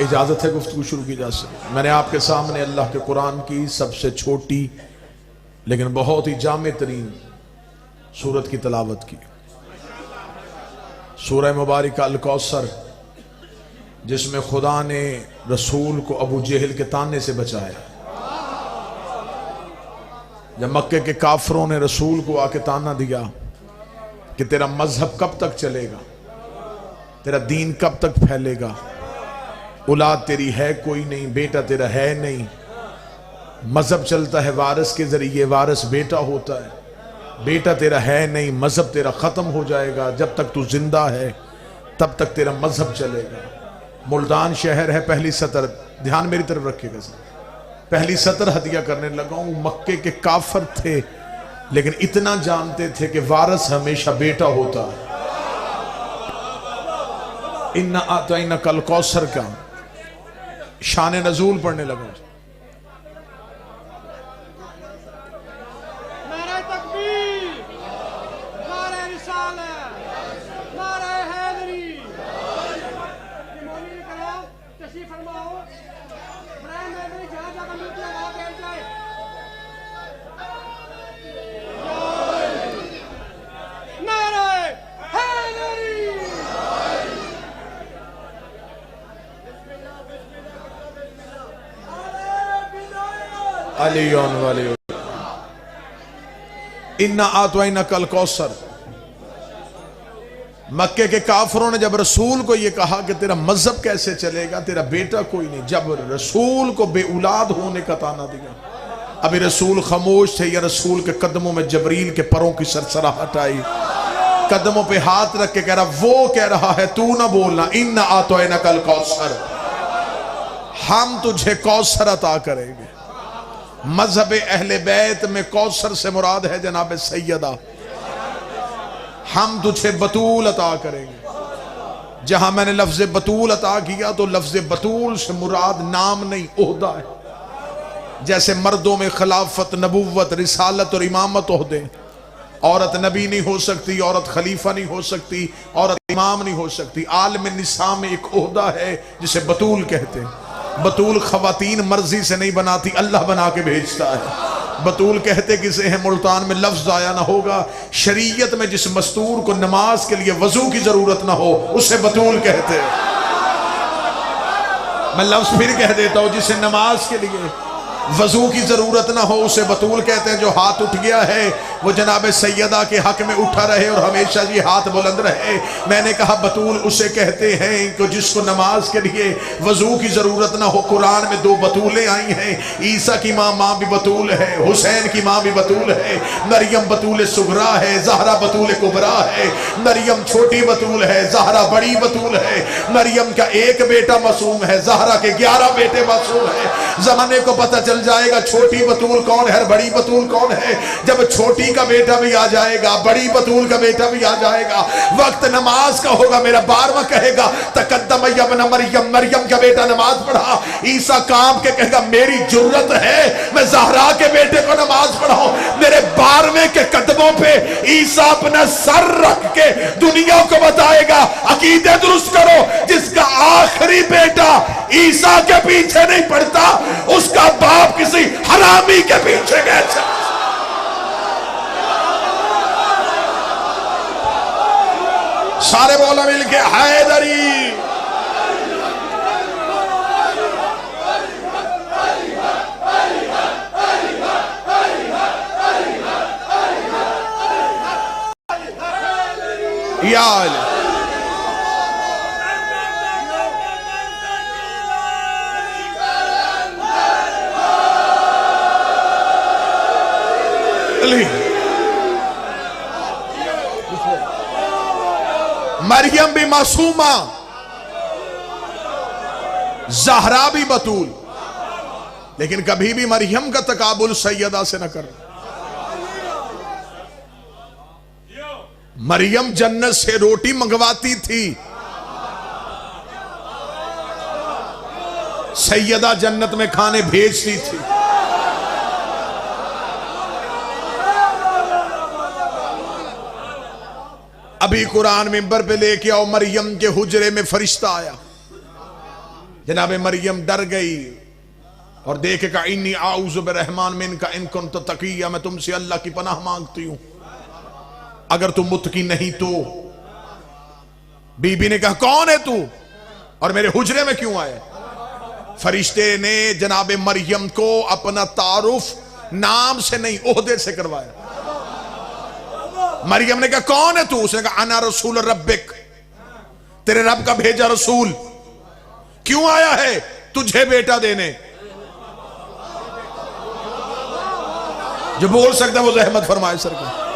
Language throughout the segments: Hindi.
इजाजत है गुफ्तगू शुरू की जा सके। मैंने आपके सामने अल्लाह के कुरान की सबसे छोटी लेकिन बहुत ही जामे तरीन सूरत की तलावत की। सूरह मुबारक अल कौसर, जिसमें खुदा ने रसूल को अबू जहल के ताने से बचाया। जब मक्के के काफरों ने रसूल को आके ताना दिया कि तेरा मजहब कब तक चलेगा, तेरा दीन कब तक फैलेगा, औलाद तेरी है कोई नहीं, बेटा तेरा है नहीं, मजहब चलता है वारिस के जरिए, वारिस बेटा होता है, बेटा तेरा है नहीं, मजहब तेरा खत्म हो जाएगा, जब तक तू जिंदा है तब तक तेरा मजहब चलेगा। मुल्तान शहर है, पहली सतर, ध्यान मेरी तरफ रखिएगा सर, पहली सतर हदिया करने लगा हूं। मक्के के काफर थे लेकिन इतना जानते थे कि वारिस हमेशा बेटा होता है। इन्ना आतैना कल कौसर का शान नजूल पढ़ने लगा। इन्ना आतवैना कल कौसर। मक्के के काफरों ने जब रसूल को यह कहा कि तेरा मजहब कैसे चलेगा, तेरा बेटा कोई नहीं, जब रसूल को बेऔलाद होने का ताना दिया, अभी रसूल खामोश थे या रसूल के कदमों में जबरील के परों की सरसराहट आई, कदमों पे हाथ रख के कह रहा, वो कह रहा है तू ना बोलना, इन्ना आतवैना कल कौसर, हम तुझे कौसर अता करेंगे। मजहब अहले बैत में कौसर से मुराद है जनाब सैयदा, हम तुझे बतूल अता करेंगे। जहां मैंने लफ्ज बतूल अता किया तो लफ्ज बतूल से मुराद नाम नहीं, ओहदा है। जैसे मर्दों में खिलाफत, नबुव्वत, रिसालत और इमामत ओहदे, औरत नबी नहीं हो सकती, औरत खलीफा नहीं हो सकती, औरत इमाम नहीं हो सकती। आलम निसा में एक ओहदा है जिसे बतूल कहते हैं। बतूल खवातीन मर्जी से नहीं बनाती, अल्लाह बना के भेजता है। बतूल कहते किसे हैं, मुल्तान में लफ्ज आया ना होगा, शरीयत में जिस मस्तूर को नमाज के लिए वजू की जरूरत ना हो उसे बतूल कहते हैं। मैं लफ्ज फिर कह देता हूं, जिसे नमाज के लिए वजू की जरूरत ना हो उसे बतूल कहते हैं। जो हाथ उठ गया है वो जनाब सैयदा के हक में उठा रहे और हमेशा ये हाथ बुलंद रहे। मैंने कहा बतूल उसे कहते हैं कि जिसको नमाज के लिए वजू की जरूरत ना हो। कुरान में दो बतूलें आई हैं, ईसा की माँ भी बतूल है, हुसैन की माँ भी बतूल है, मरियम बतूल सुगरा है, जहरा बतूल कुबरा है। मरियम छोटी बतूल है, जहरा बड़ी बतूल है। मरियम का एक बेटा मासूम है, जहरा के 11 बेटे मासूम है। जमाने को पता चल जाएगा छोटी बतूल कौन है, बड़ी बतूल कौन है। जब छोटी का बेटा भी आ जाएगा, बड़ी बतूल का बेटा भी आ जाएगा, वक्त नमाज का होगा, मेरा 12वां कहेगा तकद्दम यब्न मरियम, मरियम का बेटा नमाज पढ़ा। ईसा कांप के कहेगा मेरी जुर्रत है मैं ज़हरा के बेटे को नमाज पढ़ाऊं। मेरे 12वें के कदमों पे ईसा अपना सर रख के दुनिया को बताएगा अकीदे दुरुस्त करो। जिसका आखिरी बेटा ईसा के पीछे नहीं पड़ता उसका बाप किसी हरामी के पीछे गया। सारे बोला मिलके हैदरी। यार मरियम भी मासूमा, ज़हरा भी बतूल, लेकिन कभी भी मरियम का तकाबुल सैयदा से न करना। मरियम जन्नत से रोटी मंगवाती थी, सैयदा जन्नत में खाने भेजती थी। अभी कुरान मिंबर पे लेके आओ, मरियम के हुजरे में फरिश्ता आया। जनाब मरियम डर गई और देखेगा, इन्नी आऊज़ु बिर्रहमान मिनका इन कुन्त तक़िया, मैं तुमसे अल्लाह की पनाह मांगती हूं अगर तुम मुत्तकी नहीं तो। बीबी ने कहा, कौन है तू और मेरे हुजरे में क्यों आए? फरिश्ते ने जनाब मरियम को अपना तारुफ नाम से नहीं, ओहदे से करवाया। मरियम ने कहा, कौन है तू? उसने कहा, अना रसूल रब्बिक, तेरे रब का भेजा रसूल। क्यों आया है? तुझे बेटा देने। जो बोल सकता है वो रहमत फरमाए सरकार।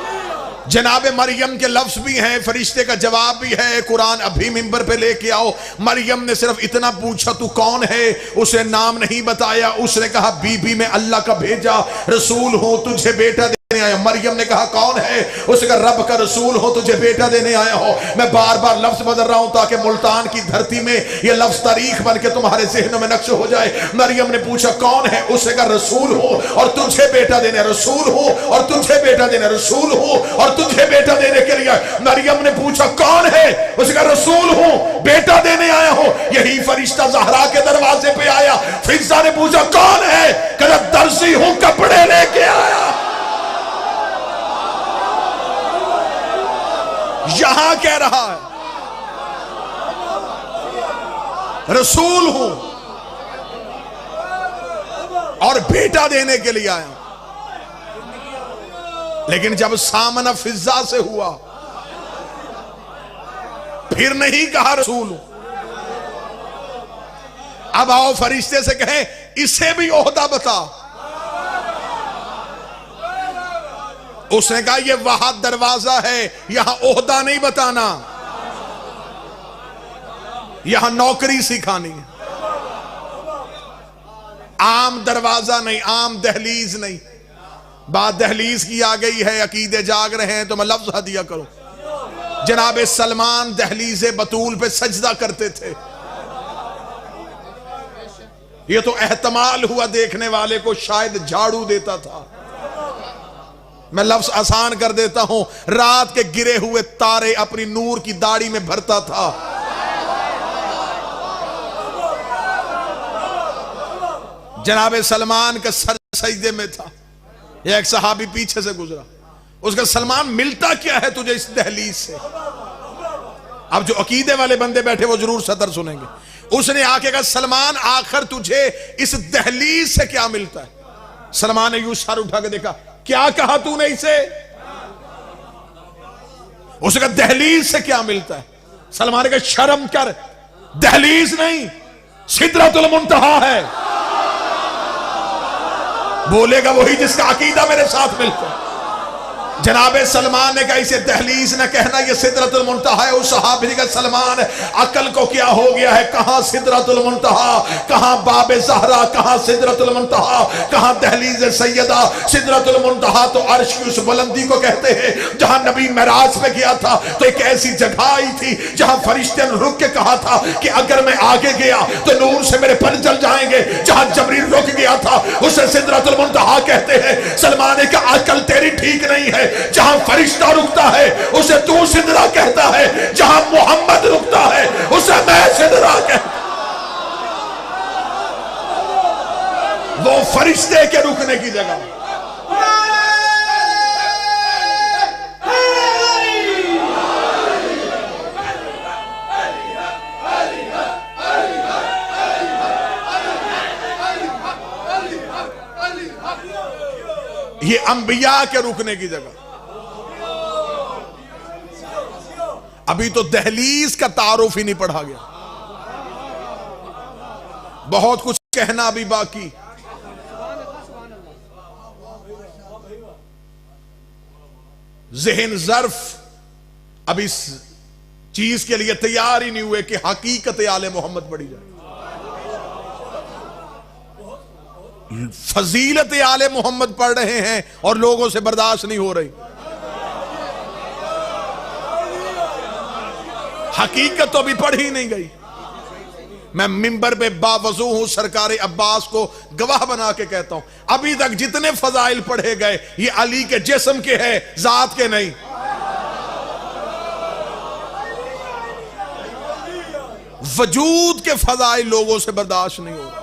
जनाब मरियम के लफ्ज भी हैं, फरिश्ते का जवाब भी है। कुरान अभी मिंबर पे लेके आओ। मरियम ने सिर्फ इतना पूछा, तू कौन है? उसे नाम नहीं बताया। उसने कहा, बीबी मैं अल्लाह का भेजा रसूल हूं, तुझे बेटा देने आया। मरियम ने कहा, कौन है? उसने कहा, रब का रसूल हो, तुझे बेटा देने आया हो। मैं बार बार लफ्ज बदल रहा हूं ताकि मुल्तान की धरती में यह लफ्ज तारीख बन के तुम्हारे जहनों में नक्श हो जाए। मरियम ने पूछा, कौन है? उसने कहा, रसूल हो और तुझे बेटा देने, रसूल हो और तुझे बेटा देने, रसूल हो और तुझे बेटा देने के लिए। मरियम ने पूछा, कौन है? उसने कहा, रसूल हूं, बेटा देने आया हो। यही फरिश्ता ज़हरा के दरवाजे पे आया। फिज़ा ने पूछा, कौन है? कहा, दर्जी हूं, कपड़े लेके आया। यहां कह रहा है, रसूल हूं और बेटा देने के लिए आया। लेकिन जब सामना फिजा से हुआ, फिर नहीं कहा रसूल हूं। अब आओ फरिश्ते से कहें, इसे भी ओहदा बता। उसने कहा, यह वहां दरवाजा है, यहां ओहदा नहीं बताना, यहां नौकरी सिखानी है। आम दरवाजा नहीं, आम दहलीज नहीं। बात दहलीज की आ गई है, अकीदे जाग रहे हैं तो मैं लफ्ज हदिया करूं। जनाब सलमान दहलीज बतूल पे सजदा करते थे। यह तो एहतमाल हुआ देखने वाले को शायद झाड़ू देता था। मैं लफ्ज आसान कर देता हूं, रात के गिरे हुए तारे अपनी नूर की दाढ़ी में भरता था। जनाब सलमान का सर सजदे में था। एक सहाबी पीछे से गुजरा, उसका, सलमान मिलता क्या है तुझे इस दहलीज से? अब जो अकीदे वाले बंदे बैठे वो जरूर सदर सुनेंगे। उसने आके कहा, सलमान आखिर तुझे इस दहलीज से क्या मिलता है? सलमान ने यूं सर उठा के देखा, क्या कहा तूने इसे? उसने कहा, दहलीज से क्या मिलता है? सलमान ने कहा, शर्म कर, दहलीज नहीं सिदरतुल मुंतहा है। बोलेगा वही जिसका अकीदा मेरे साथ मिलता है। जनाब सलमान ने कहा, इसे दहलीज न कहना, यह सिदरतुल मुंतहा है। उस सहाबी ने कहा, सलमान अकल को क्या हो गया है? कहां सिदरतुल मुंतहा, कहां बाबे ज़हरा, कहां सिदरतुल मुंतहा, कहां दहलीज सैयदा। सिदरतुल मुंतहा तो अर्श की उस बुलंदी को कहते हैं जहां नबी मेराज पे गया था तो एक ऐसी जगह आई थी जहां फरिश्ते ने रुक के कहा था कि अगर मैं आगे गया तो नूर से मेरे पर जल जाएंगे। जहां जबरील रुक गया था उसे सिदरतुल मुंतहा कहते हैं। सलमान ने कहा, अकल तेरी ठीक नहीं है। जहां फरिश्ता रुकता है उसे तू सिदरा कहता है, जहां मोहम्मद रुकता है उसे मैं सिदरा कहता। वो फरिश्ते के रुकने की जगह। ये अंबिया के रुकने की जगह। अभी तो दहलीज का तारुफ ही नहीं पढ़ा गया, बहुत कुछ कहना अभी बाकी। ज़हन ज़र्फ अब इस चीज के लिए तैयार ही नहीं हुए कि हकीकत आले मोहम्मद पढ़ी जाए। फजीलत आले मोहम्मद पढ़ रहे हैं और लोगों से बर्दाश्त नहीं हो रही। हकीकत तो अभी पढ़ी नहीं गई। मैं मिंबर पे बावजू हूं, सरकार अब्बास को गवाह बना के कहता हूं, अभी तक जितने फजाइल पढ़े गए ये अली के जिस्म के हैं, जात के नहीं। वजूद के फजाइल लोगों से बर्दाश्त नहीं हो रहा।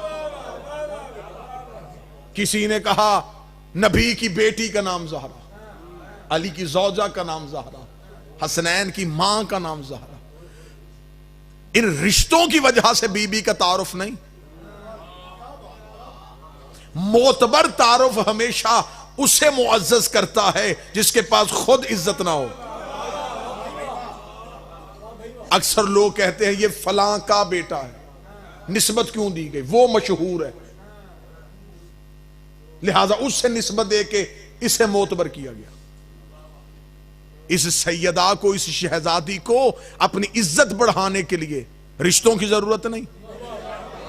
किसी ने कहा नबी की बेटी का नाम ज़हरा, अली की ज़ौजा का नाम ज़हरा, हसनैन की मां का नाम ज़हरा। इन रिश्तों की वजह से बीबी का तारुफ नहीं। मोतबर तारुफ हमेशा उसे मुअज़्ज़ज़ करता है जिसके पास खुद इज्जत ना हो। अक्सर लोग कहते हैं ये फलां का बेटा है, निस्बत क्यों दी गई, वो मशहूर है, लिहाजा उससे निस्बत दे के इसे मोतबर किया गया। इस सैयदा को, इस शहजादी को अपनी इज्जत बढ़ाने के लिए रिश्तों की जरूरत नहीं।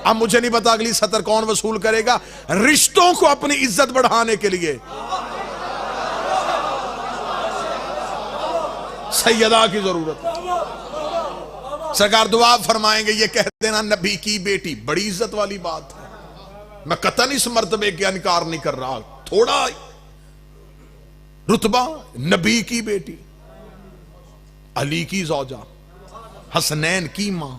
अब मुझे नहीं पता अगली सतर कौन वसूल करेगा। रिश्तों को अपनी इज्जत बढ़ाने के लिए सैयदा की जरूरत है। सरकार दुआ फरमाएंगे, ये कह देना नबी की बेटी, बड़ी इज्जत वाली बात है। मैं कतन इस मर्तबे का इनकार नहीं कर रहा, थोड़ा रुतबा, नबी की बेटी, अली की ज़ौजा, हसनैन की मां,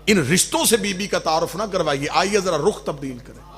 इन रिश्तों से बीबी का तारुफ ना करवाइए। आइए जरा रुख तब्दील करें।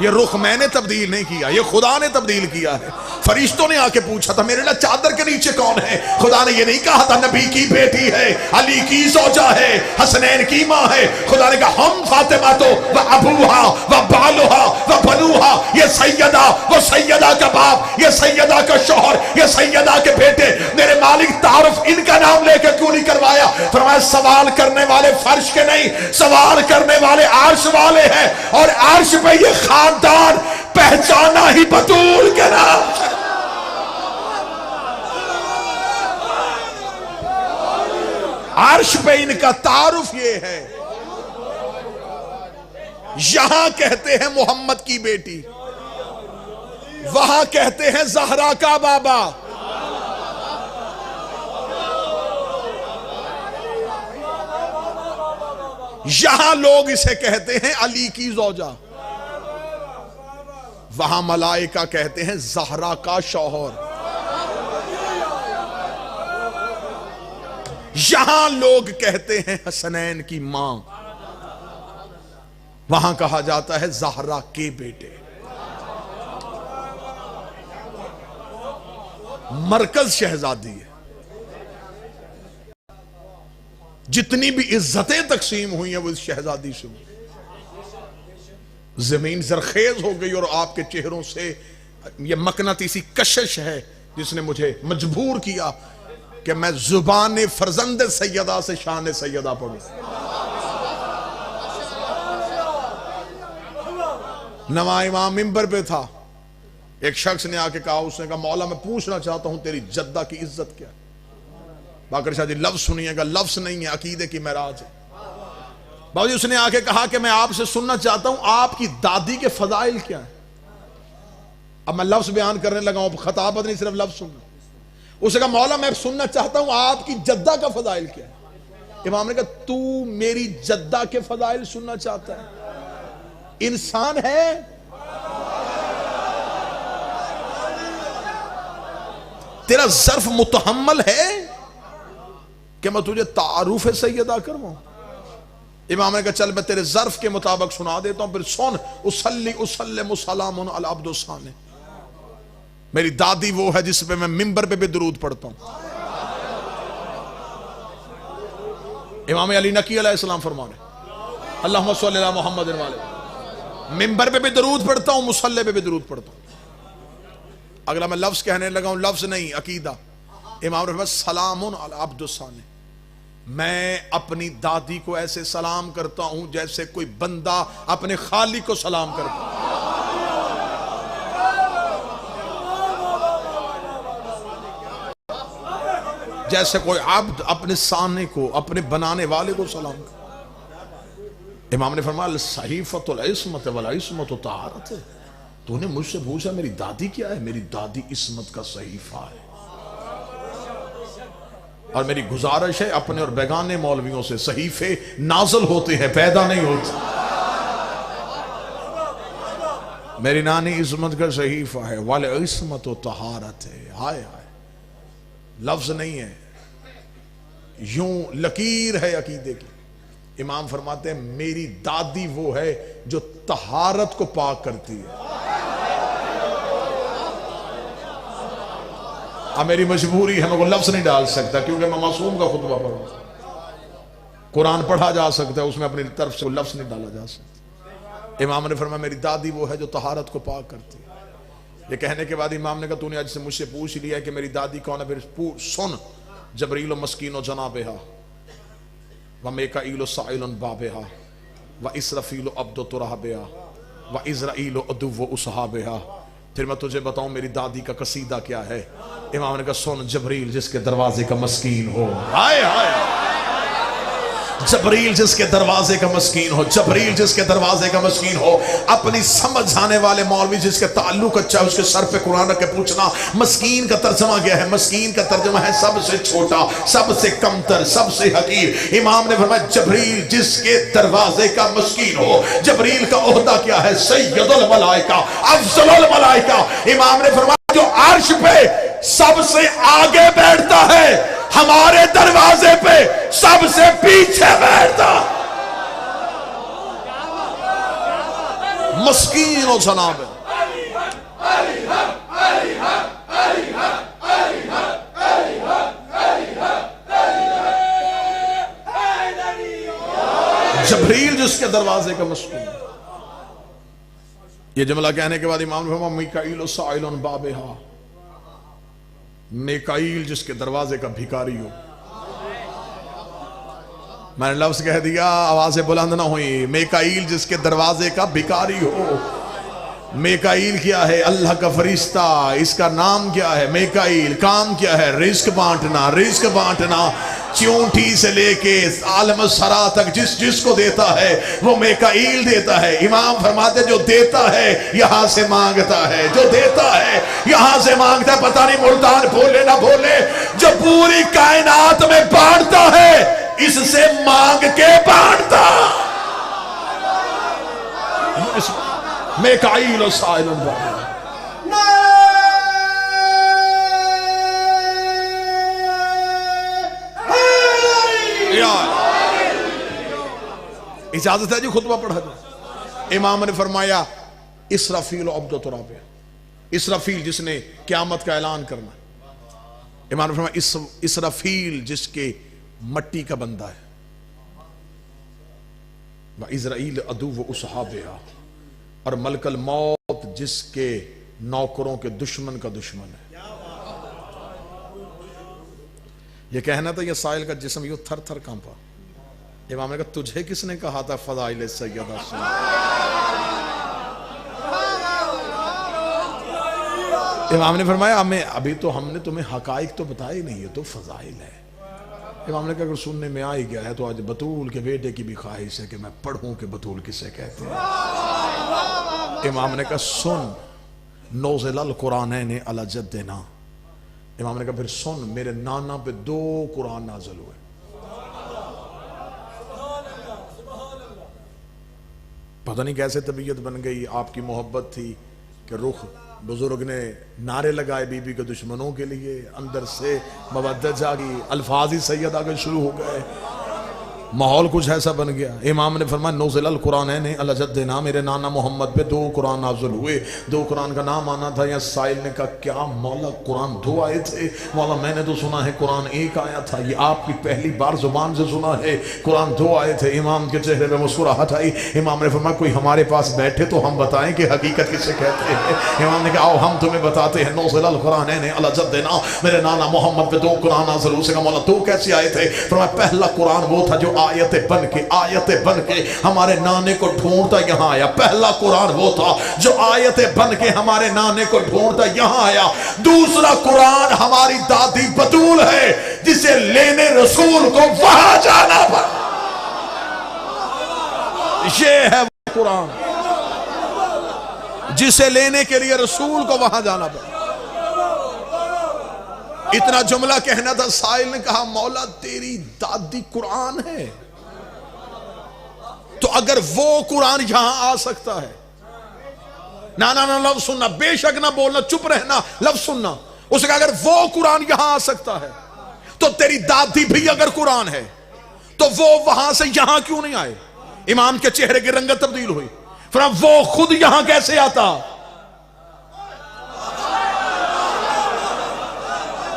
ये रुख मैंने तब्दील नहीं किया, ये खुदा ने तब्दील किया है। फरिश्तों ने आके पूछा था मेरे लिए चादर के नीचे कौन है, खुदा ने ये नहीं कहा था नबी की बेटी है, अली की ज़ौजा है, हसनैन की मां है। खुदा ने कहा हम फातिमा तो व अबूहा व बालुहा व बनुहा, ये सैयदा, वो सैयदा का बाप, ये सैयदा का शौहर, ये सैयदा के बेटे। मेरे मालिक तारुफ इनका नाम लेकर क्यों नहीं करवाया? फरमाया सवाल करने वाले फर्श के नहीं, सवाल करने वाले अर्श वाले हैं, और अर्श पे ये खानदान पहचाना ही बतूल के नाम से। अर्श पे इनका तारुफ ये है। यहां कहते हैं मोहम्मद की बेटी, वहां कहते हैं ज़हरा का बाबा। यहां लोग इसे कहते हैं अली की ज़ौजा, वहां मलाइका कहते हैं ज़हरा का शौहर। यहां लोग कहते हैं हसनैन की मां, वहां कहा जाता है ज़हरा के बेटे। मरकज शहजादी है। जितनी भी इज्जतें तकसीम हुई हैं वो इस शहजादी से हुई। जमीन जरखेज हो गई और आपके चेहरों से ये मकनातीसी कशिश है जिसने मुझे मजबूर किया कि मैं जुबान फरजंद सैयदा से शान सैयदा पढ़ूं। नवा इमाम मिंबर पे था, एक शख्स ने आके कहा, उसने कहा मौला मैं पूछना चाहता हूं तेरी जद्दा की इज्जत क्या है। बाकर शाह जी लफ्ज सुनिएगा, लफ्ज नहीं है, अकीदे की महराज है। बाबूजी उसने आके कहा कि मैं आपसे सुनना चाहता हूं आपकी दादी के फजाइल क्या है। अब मैं लफ्ज बयान करने लगा हूं, खताबत नहीं सिर्फ लफ्ज सुनना। उसने कहा मौला मैं सुनना चाहता हूं आपकी जद्दा का फजाइल क्या है। इमाम ने कहा तू मेरी जद्दा के फजाइल सुनना चाहता है? इंसान है, तेरा ज़र्फ मुतहम्मल है कि मैं तुझे तारुफ सैयदा करवाऊं? इमाम ने कहा चल मैं तेरे ज़र्फ के मुताबिक सुना देता हूं, फिर सुन। उसल्ली उसल्लिमु सलामुन अला अब्दुस सालिह, मेरी दादी वो है जिस पे मैं मिंबर पे भी दुरूद पढ़ता हूं। इमाम अली नकी अलैहिस्सलाम फरमाने अल्लाहुम्मा सल्लि अला मुहम्मद वाले, मिंबर पे भी दुरूद पढ़ता हूं, मुसल्ले पे भी दुरूद पढ़ता हूं। अगला मैं लफ्ज कहने लगा हूं, लफ्ज नहीं अकीदा। इमाम ने फरमाया सलामुन अला अब्दुस सालिह, मैं अपनी दादी को ऐसे सलाम करता हूं जैसे कोई बंदा अपने खालिक को सलाम करता है। जैसे कोई अब्द अपने सामने को, अपने बनाने वाले को सलाम कर। इमाम ने फरमाया सहीफतुल इस्मत वल इस्मतु तहारत, तूने मुझसे पूछा मेरी दादी क्या है? मेरी दादी इस्मत का सहीफा है। और मेरी गुजारिश है अपने और बेगाने मौलवियों से, सहीफे नाज़िल होते हैं, पैदा नहीं होते। मेरी नानी इस्मत का सहीफा है, वाले इस्मत व तहारत है। हाय हाय, लफ्ज नहीं है, यूं लकीर है अकीदे की। इमाम फरमाते हैं मेरी दादी वो है जो तहारत को पाक करती है। अब मेरी मजबूरी है, मैं को लफ्ज नहीं डाल सकता क्योंकि मैं मासूम का खुतबा पढ़ूं। कुरान पढ़ा जा सकता है, उसमें अपनी तरफ से लफ्ज नहीं डाला जा सकता। इमाम ने फरमाया मेरी दादी वो है जो तहारत को पाक करती है। ये कहने के बाद इमाम ने कहा तूने आज से मुझसे पूछ लिया है कि मेरी दादी कौन है, फिर सुन। जबरील मस्कीन जनाबेहा व मेकाईल साइल बाबेहा व इसरफील अब्दो तुराबेहा व इज़राइल अदुव्व उसहाबेहा। फिर मैं तुझे बताऊं मेरी दादी का कसीदा क्या है। इमाम ने कहा सुन, जबरील जिसके दरवाजे का मस्कीन हो, हाय हाय, जबरील जिसके दरवाजे का मस्कीन हो, जबरील जिसके दरवाजे का मस्कीन हो। अपनी समझ आने वाले मौलवी जिसके ताल्लुक अच्छा है उसके सर पे कुरान रख के पूछना मस्कीन का तर्जमा क्या है। मस्कीन का तर्जमा है सबसे छोटा, सबसे कमतर, सबसे हकीर। इमाम ने फरमाया जबरील जिसके दरवाजे का मस्कीन हो। जबरील का ओहदा क्या है, सैयदुल मलाइका, अफजलुल मलाइका। इमाम ने फरमाया जो अर्श पे सबसे आगे बैठता है, हमारे दरवाजे पे सबसे पीछे बैठता। मस्कीन और जनाब जबरील जिसके दरवाजे का मस्कीन। ये जुमला कहने के बाद इमाम ने फरमाया मीकाईल साइलुन बाबेहा, मेकाईल जिसके दरवाजे का भिखारी हो। मैंने लफ्ज कह दिया, आवाजें बुलंद ना हुई। मेकाईल जिसके दरवाजे का भिखारी हो। मेकाईल क्या है? अल्लाह का फरिश्ता। इसका नाम क्या है? मेकाईल। काम क्या है? रिस्क बांटना, रिस्क बांटना। चूंटी से लेके आलम सरा तक जिस जिसको देता है वो मेकाईल देता है। इमाम फरमाते जो देता है यहां से मांगता है, जो देता है यहां से मांगता है। पता नहीं मुल्तान बोले ना बोले, जो पूरी कायनात में बांटता है इससे मांग के बांटता। मेकाईल और साइलुन बाबा। इजाजत है जी खुतबा पढ़ा जाए। इमाम ने फरमाया इसराफील अब्दो तुराबे, इसराफील जिसने क़यामत का ऐलान करना। इमाम ने फरमाया इसराफील जिसके मट्टी का बंदा है। व इज़राइल अदुव्व उसहाबेहा, और मलकल मौत जिसके नौकरों के दुश्मन का दुश्मन है। ये कहना था, यह साइल का जिस्म यूं थर थर कांपा। इमाम ने कहा तुझे किसने कहा था फदाइल सैयदा सुन। इमाम ने फरमाया हमें अभी तो हमने तुम्हें हकाइक तो बताए नहीं, है तो फजाइल है। इमाम ने कहा अगर सुनने में आ ही गया है तो आज बतूल के बेटे की भी ख्वाहिश है कि मैं पढ़ूं कि बतूल किसे कहते हैं। इमाम ने कहा सुन, नौज़िलल कुरानैन अला जद्दिना। इमाम ने कहा फिर सुन, मेरे नाना पे 2 कुरान नाज़िल हुए। पता नहीं कैसे तबीयत बन गई, आपकी मोहब्बत थी कि रुख बुजुर्ग ने नारे लगाए बीबी के दुश्मनों के लिए, अंदर से मवद्दत जागी, अल्फाज ही सैयद आगे शुरू हो गए, माहौल कुछ ऐसा बन गया। इमाम ने फरमाया नौज़िलल कुरानैन अला जद्दिना, मेरे नाना मोहम्मद पे 2 कुरान नाज़िल हुए। 2 कुरान का नाम आना था। या साइल ने कहा क्या मौला कुरान 2 आए थे? मौला मैंने तो सुना है कुरान 1 आया था, ये आपकी पहली बार जुबान से सुना है कुरान 2 आए थे। इमाम के चेहरे पे मुस्कुराहट आई। इमाम ने फरमाया कोई हमारे पास बैठे तो हम बताएं कि हकीकत किसे कहते हैं। इमाम ने कहा आओ हम तुम्हें बताते हैं। नौज़िलल कुरानैन अला जद्दिना, मेरे नाना मोहम्मद पे 2 कुरान नाज़िल हुए। उसका मौला 2 कैसे आए थे? फरमाया पहला कुरान वो था जो आयतें बन के हमारे नाने को ढूंढता यहां आया। पहला कुरान वो था जो आयतें बन के हमारे नाने को ढूंढता यहां आया। दूसरा कुरान हमारी दादी बतूल है जिसे लेने रसूल को वहां जाना पड़ा। ये है वो कुरान जिसे लेने के लिए रसूल को वहां जाना पड़ा। इतना जुमला कहना था। साइल ने कहा मौला तेरी दादी कुरान है, तो अगर वो कुरान यहां आ सकता है, ना ना ना लफ्ज सुनना, बेशक ना बोलना, चुप रहना, लफ्ज सुनना। उसका अगर वो कुरान यहां आ सकता है तो तेरी दादी भी अगर कुरान है तो वो वहां से यहां क्यों नहीं आए? इमाम के चेहरे की रंगत तब्दील हुई, फिर वो खुद यहां कैसे आता?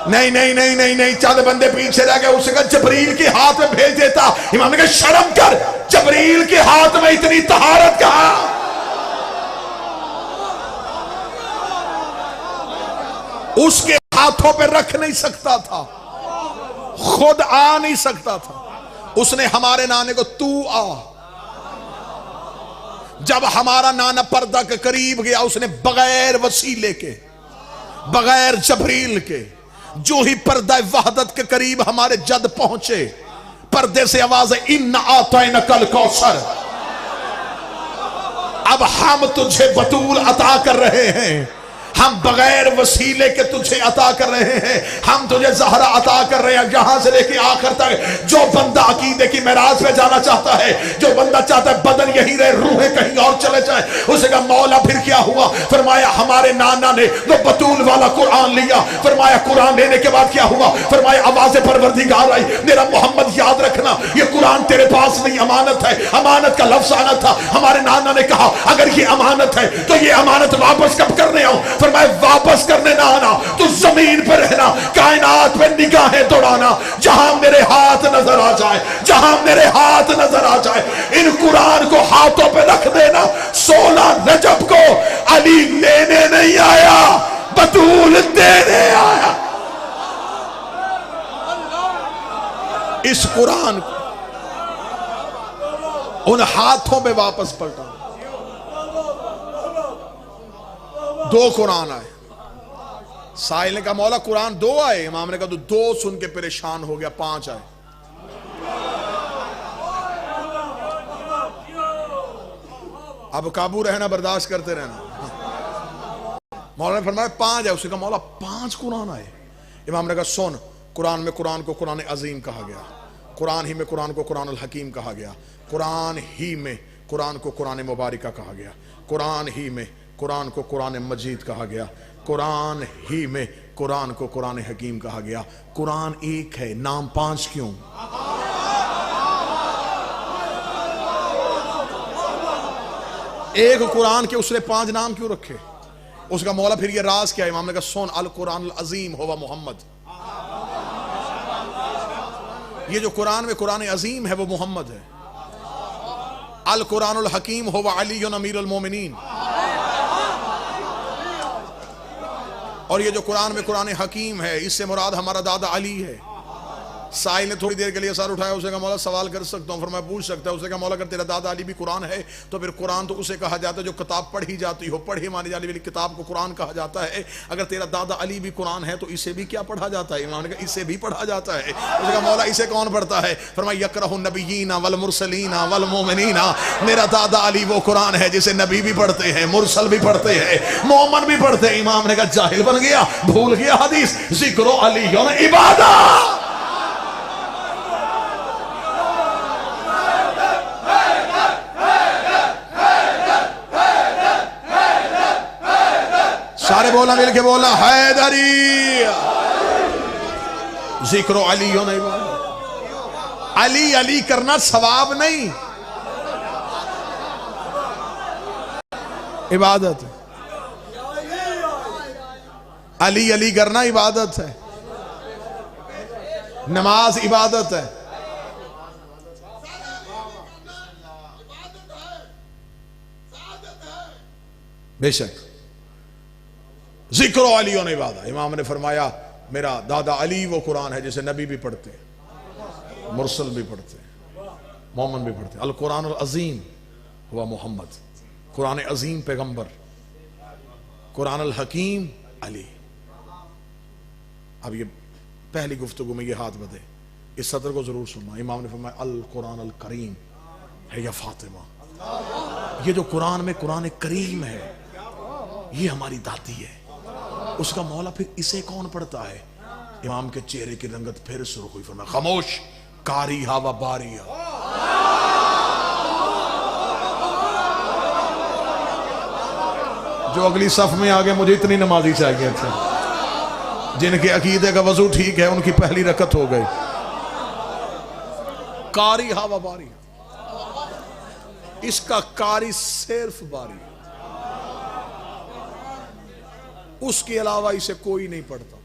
नहीं नहीं नहीं नहीं नहीं, चंद बंदे पीछे रह गए। उसने कहा जबरील के हाथ में भेज देता। इमाम ने कहा शर्म कर, जबरील के हाथ में इतनी तहारत कहां? उसके हाथों पे रख नहीं सकता था, खुद आ नहीं सकता था। उसने हमारे नाने को तू आ, जब हमारा नाना पर्दा के करीब गया, उसने बगैर वसीले के, बगैर जबरील के, जो ही पर्दा वहदत के करीब हमारे जद पहुंचे, पर्दे से आवाज है इन्ना आतैना कल कौसर, अब हम तुझे बतूल अता कर रहे हैं, हम बगैर वसीले के तुझे अता कर रहे हैं, हम तुझे ज़हरा अता कर रहे हैं। जहां से लेके आखिर तक जो बंदा अकीदे की मेराज पे जाना चाहता है, जो बंदा चाहता है बदन यही रहे, रूहें कहीं और चले जाए, उसे कहा मौला फिर क्या हुआ? फरमाया हमारे नाना ने वो बतूल वाला कुरान लिया। फरमाया कुरान लेने के बाद क्या हुआ? फरमाया आवाज़ परवरदिगार आई, मेरा मोहम्मद याद रखना ये कुरान तेरे पास नहीं, अमानत है। अमानत का लफ्ज़ आना था। हमारे नाना ने कहा अगर ये अमानत है तो ये अमानत वापस कब करने आऊं? फरमाया वापस करने ना आना, तू जमीन पर रहना, कायनात पे निगाहें दौड़ाना, जहां मेरे हाथ नजर आ जाए, जहां मेरे हाथ नजर आ जाए, इन कुरान को हाथों पे रख देना। 16 रजब को अली लेने नहीं आया, बतूल देने आया। इस कुरान को उन हाथों पे वापस पलटा। 2 कुरान आए। साहिल ने कहा मौला कुरान 2 आए। इमाम ने कहा तो 2 सुन के परेशान हो गया, 5 आए। अब काबू रहना, बर्दाश्त करते रहना। मौला ने फरमाया 5 आए। उसने कहा मौला 5 कुरान आए। इमाम ने कहा सुन, कुरान में कुरान को कुरान अजीम कहा गया, कुरान ही में कुरान को कुरान अल हकीम कहा गया, कुरान ही में कुरान को कुरान मुबारका कहा गया, कुरान ही में कुरान को कुरान मजीद कहा गया, कुरान ही में कुरान को कुरान हकीम कहा गया। कुरान एक है, नाम 5 क्यों? एक कुरान के उसने 5 नाम क्यों रखे? उसका मौला फिर ये राज क्या है? इमाम ने कहा सुन, अल कुरान अल अजीम हुवा मोहम्मद। ये जो कुरान में कुरान अजीम है वो मोहम्मद है। अल कुरान अल हकीम हुवा अली अमीर अल मोमिनीन। और ये जो कुरान में कुरान हकीम है, इससे मुराद हमारा दादा अली है। साहिल ने थोड़ी देर के लिए सर उठाया। उसने कहा मौला सवाल कर सकता हूँ? फरमाया पूछ सकता है। उसने कहा मौला अगर तेरा दादा अली भी कुरान है तो फिर कुरान तो उसे कहा जाता है जो किताब पढ़ी जाती हो, पढ़ी मानी जाने वाली किताब को कुरान कहा जाता है। अगर तेरा दादा अली भी कुरान है तो इसे भी क्या पढ़ा जाता है? इमाम ने कहा इसे भी पढ़ा जाता है। उसने कहा मौला इसे कौन पढ़ता है? फरमाया यकरहु नबिय्यीना वल मुरसलीना वल मोमिनीना। मेरा दादा अली वो कुरान है जिसे नबी भी पढ़ते हैं, मुरसल भी पढ़ते हैं, मोमिन भी पढ़ते हैं। इमाम ने कहा जाहिल बन गया, भूल गया हदीस, जिक्रो अली इबादत। सारे बोला, मिल के बोला हैदरी। जिक्रो अली नहीं, अली अली करना सवाब नहीं, इबादत है। अली अली करना इबादत है, नमाज इबादत है। बेशक जिक्रो अली ने इबादत। इमाम ने फरमाया मेरा दादा अली वो कुरान है जिसे नबी भी पढ़ते, मुरसल भी पढ़ते, मोमिन भी पढ़ते। अल कुरान अल अजीम हुआ मोहम्मद, कुरान अजीम पैगंबर, कुरान अल हकीम अली। अब ये पहली गुफ्तगू में ये हाथ बधे, इस सत्र को जरूर सुनना। इमाम ने फरमाया अल कुरान अल करीम है या फातिमा। ये जो कुरान में कुरान करीम है ये हमारी दादी है। उसका मौला फिर इसे कौन पढ़ता है? इमाम के चेहरे की रंगत फिर सुर्ख हुई। फरमाया खामोश, कारी हवा बारिया। जो अगली सफ में आ गए, मुझे इतनी नमाजी चाहिए थे जिनके अकीदे का वजू ठीक है, उनकी पहली रकत हो गई। कारी हवा बारी, इसका कारी सिर्फ बारी, उसके अलावा इसे कोई नहीं पढ़ता।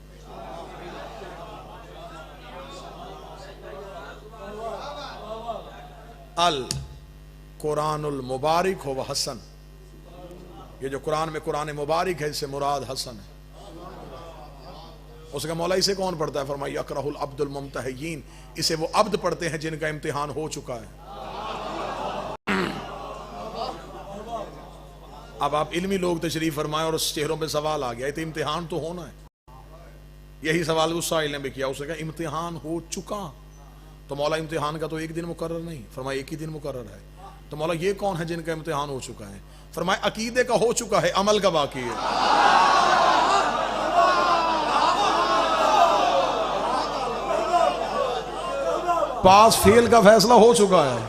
अल कुरानुल मुबारिक हो व हसन, ये जो कुरान में कुरान मुबारिक है इससे मुराद हसन है। उसका मौला इसे कौन पढ़ता है? फरमाई अकरहुल अब्दुल मुमतहयीन, इसे वो अब्द पढ़ते हैं जिनका इम्तिहान हो चुका है। अब आप इल्मी लोग तशरीफ फरमाए और उस चेहरों पे सवाल आ गया, तो इम्तिहान तो होना है। यही सवाल उस साइल ने भी किया, उसने कहा इम्तिहान हो चुका, तो मौला इम्तिहान का तो एक दिन मुकर्रर नहीं, फरमाया एक ही दिन मुकर्रर है। तो मौला ये कौन है जिनका इम्तिहान हो चुका है? फरमाया अकीदे का हो चुका है, अमल का बाकी है। पास फेल का फैसला हो चुका है,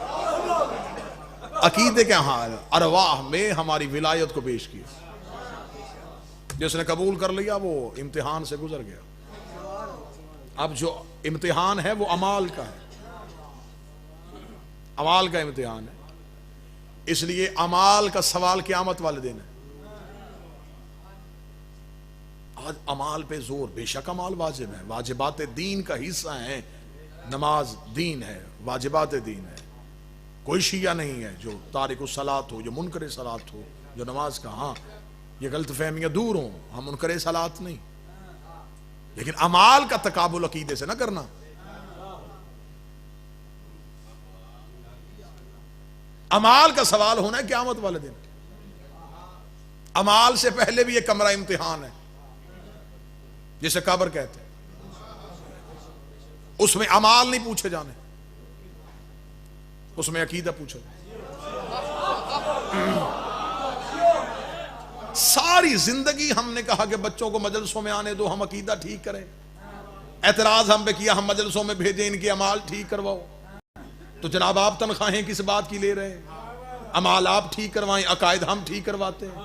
अकीदे के हाल अरवाह में हमारी विलायत को पेश किया। जिसने कबूल कर लिया वो इम्तिहान से गुजर गया। अब जो इम्तिहान है वो अमाल का है, अमाल का इम्तिहान है। इसलिए अमाल का सवाल क़यामत वाले दिन है। आज अमाल पे जोर, बेशक अमाल वाजिब है, वाजिबात दीन का हिस्सा है। नमाज दीन है, वाजिबात दीन है। कोई शिया नहीं है जो तारिक सलात हो, जो मुनकर सलात हो, जो नमाज का, हाँ ये गलत फहमियां दूर हो, हम मुनकर सलात नहीं, लेकिन अमाल का तकाबुल अकीदे से ना करना। अमाल का सवाल होना है क़यामत वाले दिन। अमाल से पहले भी एक कमरा इम्तिहान है जिसे कब्र कहते हैं। उसमें अमाल नहीं पूछे जाने, उसमें अकीदा पूछो। सारी जिंदगी हमने कहा कि बच्चों को मजलिसों में आने दो, हम अकीदा ठीक करें। एतराज हम पे किया, हम मजलिसों में भेजें, इनके अमाल ठीक करवाओ। तो जनाब आप तनख्वाहें किस बात की ले रहे हैं? अमाल आप ठीक करवाएं, अकायद हम ठीक करवाते हैं।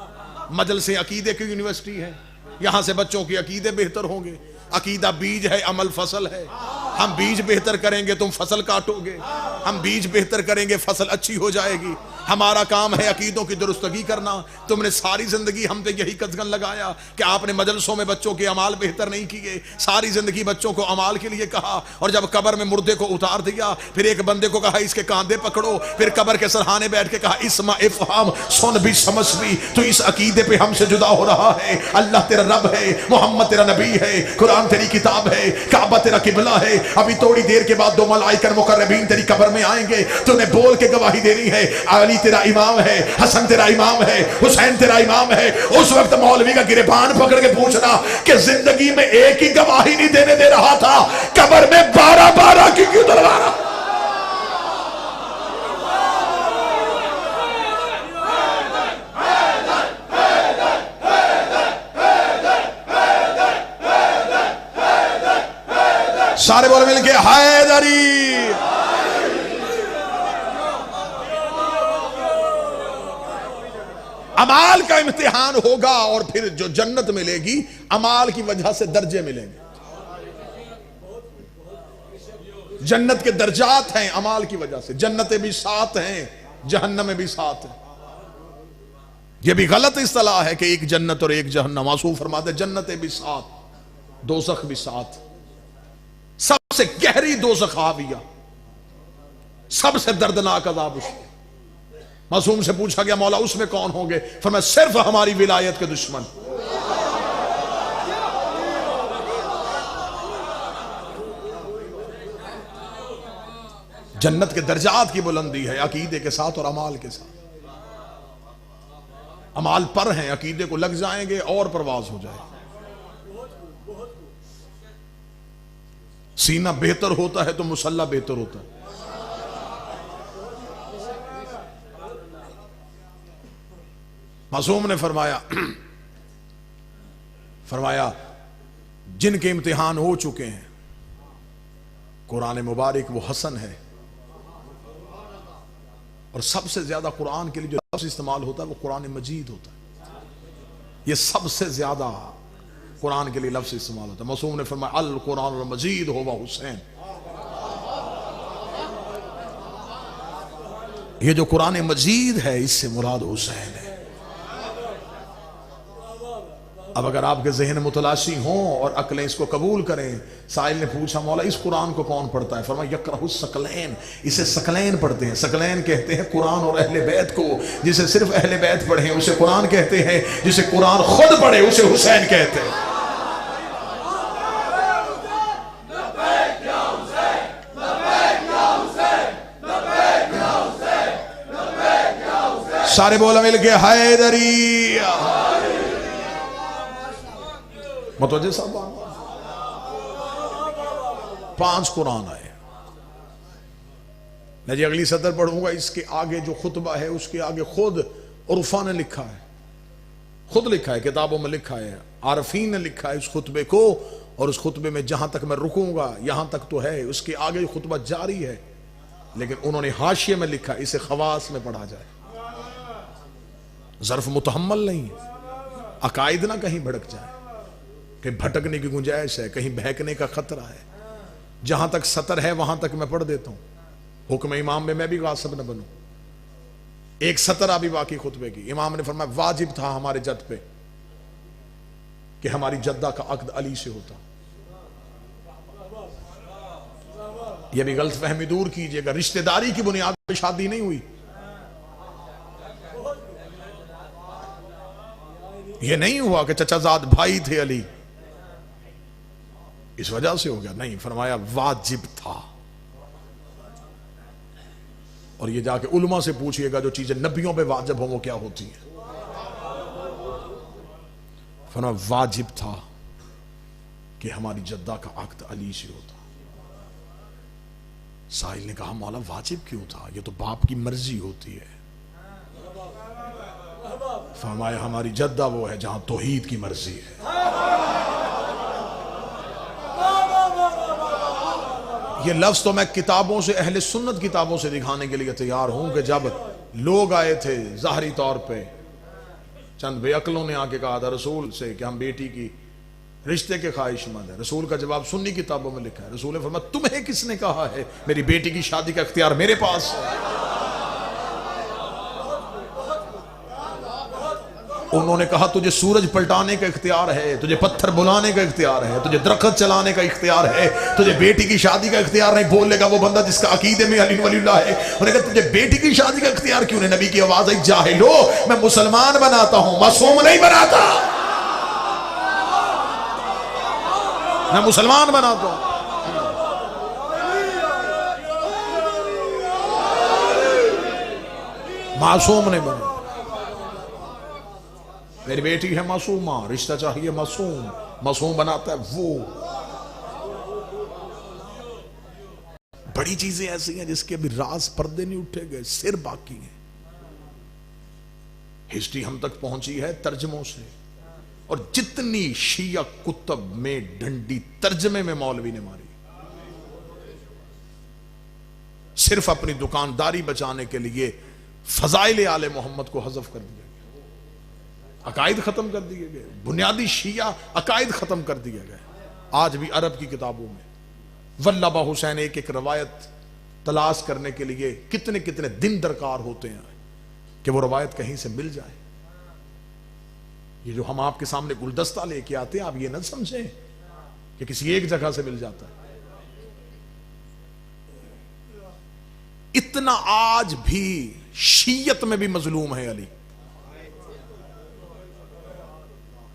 मजलिसें अकीदे की यूनिवर्सिटी है, यहां से बच्चों के अकीदे बेहतर होंगे। अकीदा बीज है, अमल फसल है। हम बीज बेहतर करेंगे तुम फसल काटोगे, हम बीज बेहतर करेंगे फसल अच्छी हो जाएगी। हमारा काम है अकीदों की दुरुस्तगी करना। तुमने सारी जिंदगी हम पे यही कदगन लगाया कि आपने मजलसों में बच्चों के अमाल बेहतर नहीं किए, सारी जिंदगी बच्चों को अमाल के लिए कहा, और जब कब्र में मुर्दे को उतार दिया, फिर एक बंदे को कहा इसके कांधे पकड़ो, फिर कब्र के सरहाने बैठ के कहा इस्मा इफ़हाम, सुन भी समझ भी, तो इस अकीदे पे हमसे जुदा हो रहा है। अल्लाह तेरा रब है, मोहम्मद तेरा नबी है, कुरान तेरी किताब है, काबा तेरा किबला है। अभी थोड़ी देर के बाद दो मलाइका मुकर्रबीन तेरी कब्र में आएंगे, तूने बोल के गवाही देनी है अली तेरा इमाम है, हसन तेरा इमाम है, हुसैन तेरा इमाम है। उस वक्त मौलवी का गिरबान पकड़ के पूछना कि जिंदगी में एक ही गवाही नहीं देने दे रहा था, कब्र में 12-12 की क्यों दरवा रहा? सारे बोल मिलके हैदरी। अमाल का इम्तिहान होगा और फिर जो जन्नत मिलेगी अमाल की वजह से दर्जे मिलेंगे। जन्नत के दर्जात हैं अमाल की वजह से। जन्नतें भी 7 हैं, जहन्नम में भी 7 है। यह भी गलत इस्तिलाह है कि एक जन्नत और एक जहन्नम। मासूम फरमाते जन्नतें भी 7, दोज़ख भी 7। सबसे गहरी दोज़ख हाविया, सबसे दर्दनाक अज़ाब उसमें। मासूम से पूछा गया मौला उसमें कौन होंगे? फरमाया सिर्फ हमारी विलायत के दुश्मन। जन्नत के दर्जात की बुलंदी है अकीदे के साथ और अमाल के साथ। अमाल पर हैं, अकीदे को लग जाएंगे और परवाज हो जाएगी। सीना बेहतर होता है तो मुसल्ला बेहतर होता है। मासूम ने फरमाया जिनके इम्तिहान हो चुके हैं, कुरान मुबारक वो हसन है। और सबसे ज्यादा कुरान के लिए जो लफ्ज़ इस्तेमाल होता है वो कुरान मजीद होता है। ये सबसे ज्यादा कुरान के लिए लफ्ज़ इस्तेमाल होता है। मासूम ने फरमाया अल कुरान मजीद हो व हुसैन। ये जो कुरान मजीद है इससे मुराद हुसैन है। अब अगर आपके जहन मुतलाशी हों और अकलें इसको कबूल करें। साहिल ने पूछा मौला इस कुरान को कौन पढ़ता है? फरमाया यकरहुस सकलैन, इसे सकलैन पढ़ते हैं। सकलैन कहते हैं कुरान और अहले बैत को। जिसे सिर्फ अहले बैत पढ़े उसे कुरान कहते हैं, जिसे कुरान खुद पढ़े उसे हुसैन कहते हैं। सारे बोला मिल के हैदरी। मुतवज्जे साहब 5 कुरान आए। मैं जी अगली सदर पढ़ूंगा, इसके आगे जो खुतबा है उसके आगे खुद उर्फा ने लिखा है, खुद लिखा है, किताबों में लिखा है, आरफीन ने लिखा है इस खुतबे को। और उस खुतबे में जहां तक मैं रुकूंगा यहां तक तो है, उसके आगे खुतबा जारी है, लेकिन उन्होंने हाशिये में लिखा इसे खवास में पढ़ा जाए। ज़र्फ मुतहम्मल नहीं है, अकायद ना कहीं भड़क जाए, कहीं भटकने की गुंजाइश है, कहीं बहकने का खतरा है। जहां तक सतर है वहां तक मैं पढ़ देता हूं। हुक्म इमाम में मैं भी गासिब न बनूं। एक सतर अभी बाकी खुतबे की। इमाम ने फरमाया वाजिब था हमारे जद पे कि हमारी जद्दा का अक्द अली से होता। यह भी गलत फहमी दूर कीजिएगा, रिश्तेदारी की बुनियाद पर शादी नहीं हुई। यह नहीं हुआ कि चचाजाद भाई थे अली इस वजह से हो गया, नहीं, फरमाया वाजिब था। और ये जाके उलमा से पूछिएगा जो चीजें नबियों पे वाजिब हो वो क्या होती है। फरमाया वाजिब था कि हमारी जद्दा का अक्द अली से होता। साहिल ने कहा मौला वाजिब क्यों था? ये तो बाप की मर्जी होती है। फरमाया हमारी जद्दा वो है जहां तौहीद की मर्जी है। ये लफ्ज तो मैं किताबों से, अहले सुन्नत किताबों से दिखाने के लिए तैयार हूं कि जब लोग आए थे ज़ाहरी तौर पे, चंद बेअक्लों ने आके कहा था रसूल से कि हम बेटी की रिश्ते के ख्वाहिशमंद है। रसूल का जवाब सुन्नी किताबों में लिखा है। रसूल ने फरमाया तुम्हें किसने कहा है मेरी बेटी की शादी का इख्तियार मेरे पास है? उन्होंने कहा तुझे सूरज पलटाने का इख्तियार है, तुझे पत्थर बुलाने का इख्तियार है, तुझे दरख्त चलाने का इख्तियार है, तुझे बेटी की शादी का इख्तियार नहीं। बोल लेगा वो बंदा जिसका अकीदे में अली वलीउल्लाह है। उन्होंने कहा तुझे बेटी की शादी का इख्तियार क्यों नहीं? नबी की आवाज आई जाहिलो, मैं मुसलमान बनाता हूं, मासूम नहीं बनाता। मैं मुसलमान बनाता हूं, मासूम नहीं बना। मेरी बेटी है मासूमा, रिश्ता चाहिए मासूम, मासूम बनाता है वो। बड़ी चीजें ऐसी हैं जिसके अभी राज पर्दे नहीं उठे गए, सिर बाकी है। हिस्ट्री हम तक पहुंची है तर्जमों से, और जितनी शिया कुतब में डंडी तर्जमे में मौलवी ने मारी, सिर्फ अपनी दुकानदारी बचाने के लिए फजाइल आले मोहम्मद को हज़फ कर दिया, अकायद खत्म कर दिए गए, बुनियादी शिया अकायद खत्म कर दिए गए। आज भी अरब की किताबों में वल्लभा हुसैन एक एक रवायत तलाश करने के लिए कितने कितने दिन दरकार होते हैं कि वो रवायत कहीं से मिल जाए। ये जो हम आपके सामने गुलदस्ता लेके आते हैं, आप ये न समझें कि किसी एक जगह से मिल जाता है। इतना आज भी शीयत में भी मजलूम है अली,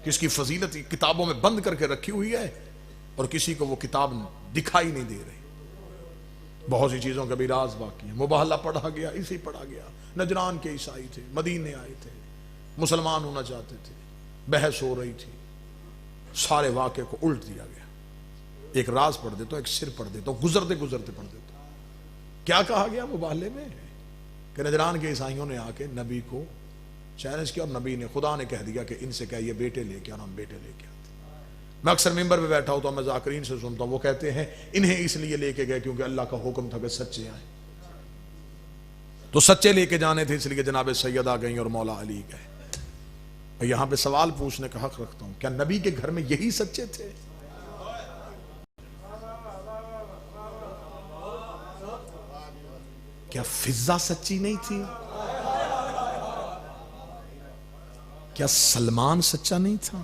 किसकी फजीलत किताबों में बंद करके रखी हुई है और किसी को वो किताब दिखाई नहीं दे रही। बहुत सी चीजों का भी राज बाकी है। मुबाहला पढ़ा गया, इसी पढ़ा गया। नजरान के ईसाई थे, मदीने आए थे, मुसलमान होना चाहते थे, बहस हो रही थी, सारे वाक़े को उल्ट दिया गया। एक राज पढ़ देता हूं, एक सिर पढ़ देता हूं, गुजरते गुजरते पढ़ देता हूं। क्या कहा गया मुबाहले में कि नजरान के ईसाइयों ने आके नबी को चैलेंज किया और नबी ने, खुदा ने कह दिया कि इनसे क्या ये बेटे लेके आना, हम बेटे लेके आते। मैं अक्सर मिंबर पे बैठा होता हूं, मैं ज़ाकिरीन से सुनता हूं, वो कहते हैं इन्हें इसलिए लेके गए क्योंकि अल्लाह का हुक्म था कि सच्चे आए, तो सच्चे लेके जाने थे, इसलिए जनाब सैयदा गई और मौला अली गए। मैं यहां पे सवाल पूछने का हक रखता हूं, क्या नबी के घर में यही सच्चे थे? क्या फिजा सच्ची नहीं थी? क्या सलमान सच्चा नहीं था?